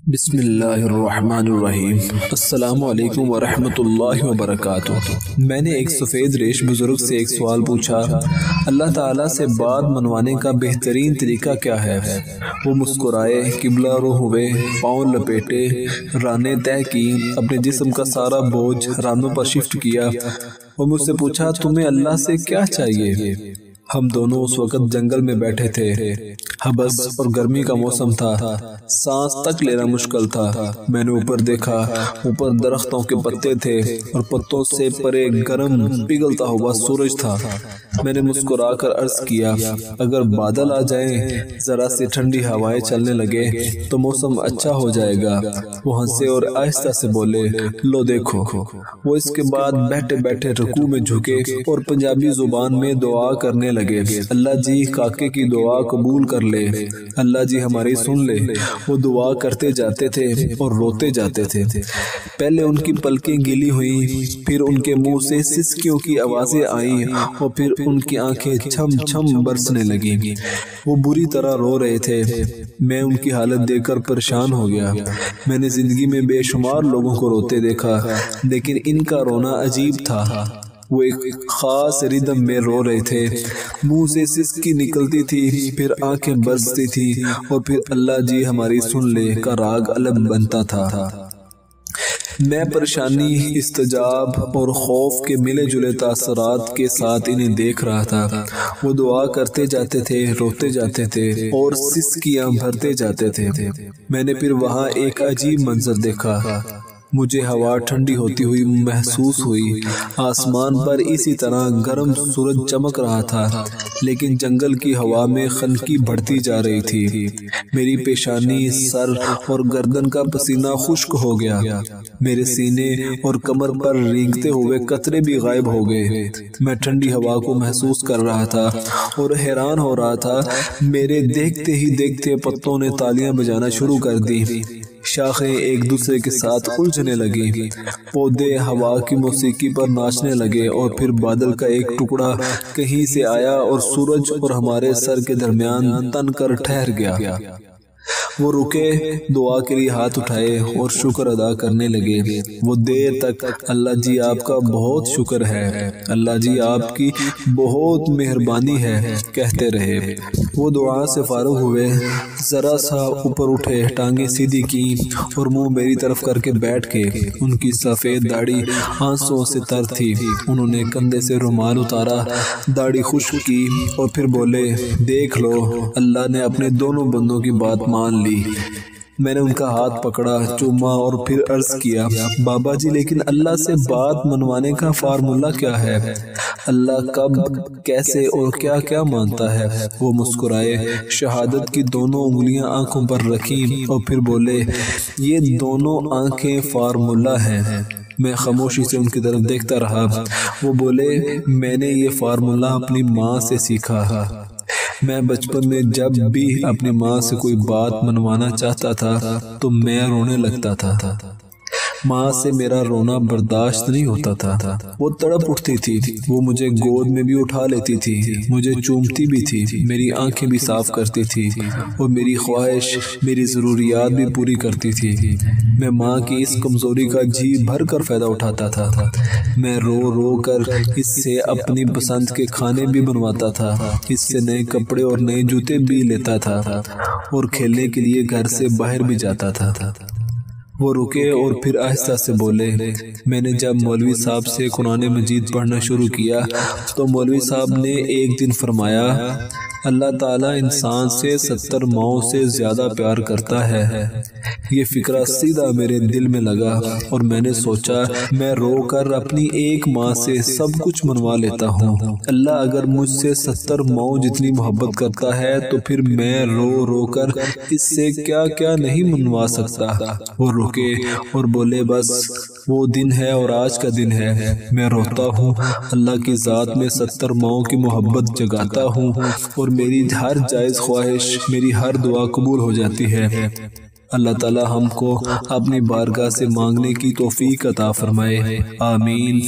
बिस्मिल्लाहिर्रहमानिर्रहीम। अस्सलामुअलैकुम वरहमतुल्लाहि वबरकातुह। मैंने एक सफ़ेद रेश बुजुर्ग से एक सवाल पूछा, अल्लाह ताला से बात मनवाने का बेहतरीन तरीका क्या है? वो मुस्कुराए, किबला रुख हुए, पाँव लपेटे, रानें तय की, अपने जिस्म का सारा बोझ रानों पर शिफ्ट किया और मुझसे पूछा, तुम्हें अल्लाह से क्या चाहिए? हम दोनों उस वक़्त जंगल में बैठे थे। हबस और गर्मी का मौसम था, सांस तक लेना मुश्किल था। मैंने ऊपर देखा, ऊपर दरख्तों के पत्ते थे और पत्तों से परे गर्म पिघलता हुआ सूरज था। मैंने मुस्कुराकर अर्ज किया, अगर बादल आ जाएं, जरा सी ठंडी हवाएं चलने लगे तो मौसम अच्छा हो जाएगा। वो हंसे और आहिस्ता से बोले, लो देखो। वो इसके बाद बैठे बैठे रुकू में झुके और पंजाबी जुबान में दुआ करने लगे, अल्लाह जी काके की दुआ कबूल कर ले, अल्लाह जी हमारी सुन ले। वो दुआ करते जाते थे और रोते जाते थे। पहले उनकी पलकें गीली हुई, फिर उनके मुंह से सिसकियों की आवाजें आई और फिर उनकी आंखें छम छम बरसने लगी। वो बुरी तरह रो रहे थे। मैं उनकी हालत देखकर परेशान हो गया। मैंने जिंदगी में बेशुमार लोगों को रोते देखा, लेकिन इनका रोना अजीब था। वो एक खास रिदम में रो रहे थे। मुंह से सिसकी निकलती थी, फिर आंखें बरसती थी और फिर अल्लाह जी हमारी सुन ले का राग अलग बनता था। मैं परेशानी, इस्तजाब और खौफ के मिले जुले तासरात के साथ इन्हें देख रहा था। वो दुआ करते जाते थे, रोते जाते थे और सिसकियां भरते जाते थे। मैंने फिर वहाँ एक अजीब मंजर देखा। मुझे हवा ठंडी होती हुई महसूस हुई। आसमान पर इसी तरह गर्म सूरज चमक रहा था, लेकिन जंगल की हवा में खनकी बढ़ती जा रही थी। मेरी पेशानी, सर और गर्दन का पसीना खुश्क हो गया। मेरे सीने और कमर पर रेंगते हुए कतरे भी गायब हो गए। मैं ठंडी हवा को महसूस कर रहा था और हैरान हो रहा था। मेरे देखते ही देखते पत्तों ने तालियां बजाना शुरू कर दी। शाखें एक दूसरे के साथ उलझने लगी, पौधे हवा की मौसीकी पर नाचने लगे और फिर बादल का एक टुकड़ा कहीं से आया और सूरज और हमारे सर के दरमियान तन कर ठहर गया। वो रुके, दुआ के लिए हाथ उठाए और शुक्र अदा करने लगे। वो देर तक अल्लाह जी आपका बहुत शुक्र है, अल्लाह जी आपकी बहुत मेहरबानी है कहते रहे। वो दुआ से फारुग हुए, जरा सा ऊपर उठे, टांगे सीधी की और मुंह मेरी तरफ करके बैठ के। उनकी सफ़ेद दाढ़ी आंसुओं से तर थी। उन्होंने कंधे से रुमाल उतारा, दाढ़ी खुश्क की और फिर बोले, देख लो, अल्लाह ने अपने दोनों बंदों की बात मान ली। मैंने उनका हाथ पकड़ा, चूमा और फिर अर्ज किया, बाबा जी, लेकिन अल्लाह से बात मनवाने का फार्मूला क्या है? अल्लाह कब, कैसे और क्या क्या मानता है? वो मुस्कुराए, शहादत की दोनों उंगलियां आंखों पर रखी और फिर बोले, ये दोनों आंखें फार्मूला हैं। मैं खामोशी से उनकी तरफ देखता रहा। वो बोले, मैंने ये फार्मूला अपनी माँ से सीखा है। मैं बचपन में जब भी अपनी माँ से कोई बात मनवाना चाहता था तो मैं रोने लगता था। माँ से मेरा रोना बर्दाश्त नहीं होता था। वो तड़प उठती थी, वो मुझे गोद में भी उठा लेती थी, मुझे चूमती भी थी, मेरी आंखें भी साफ करती थी और मेरी ख्वाहिश, मेरी ज़रूरियात भी पूरी करती थी। मैं माँ की इस कमज़ोरी का जी भर कर फ़ायदा उठाता था। मैं रो रो कर इससे अपनी पसंद के खाने भी बनवाता था, इससे नए कपड़े और नए जूते भी लेता था और खेलने के लिए घर से बाहर भी जाता था। वो रुके और फिर आहिस्ता से बोले, मैंने जब मौलवी साहब से कुरान मजीद पढ़ना शुरू किया तो मौलवी साहब ने एक दिन फरमाया, अल्लाह ताला इंसान से 70 माओं से ज़्यादा प्यार करता है। ये फिक्रा सीधा मेरे दिल में लगा और मैंने सोचा, मैं रोकर अपनी एक माँ से सब कुछ मनवा लेता हूँ। अल्लाह अगर मुझसे 70 माओं जितनी मोहब्बत करता है तो फिर मैं रो रो कर इससे क्या क्या नहीं मनवा सकता। वो रुके और बोले, बस वो दिन है और आज का दिन है। मैं रोता हूँ, अल्लाह की ज़ात में 70 माओं की मोहब्बत जगाता हूँ और मेरी हर जायज़ ख्वाहिश, मेरी हर दुआ कबूल हो जाती है। अल्लाह ताला हमको अपनी बारगाह से मांगने की तौफीक अता फरमाए। आमीन।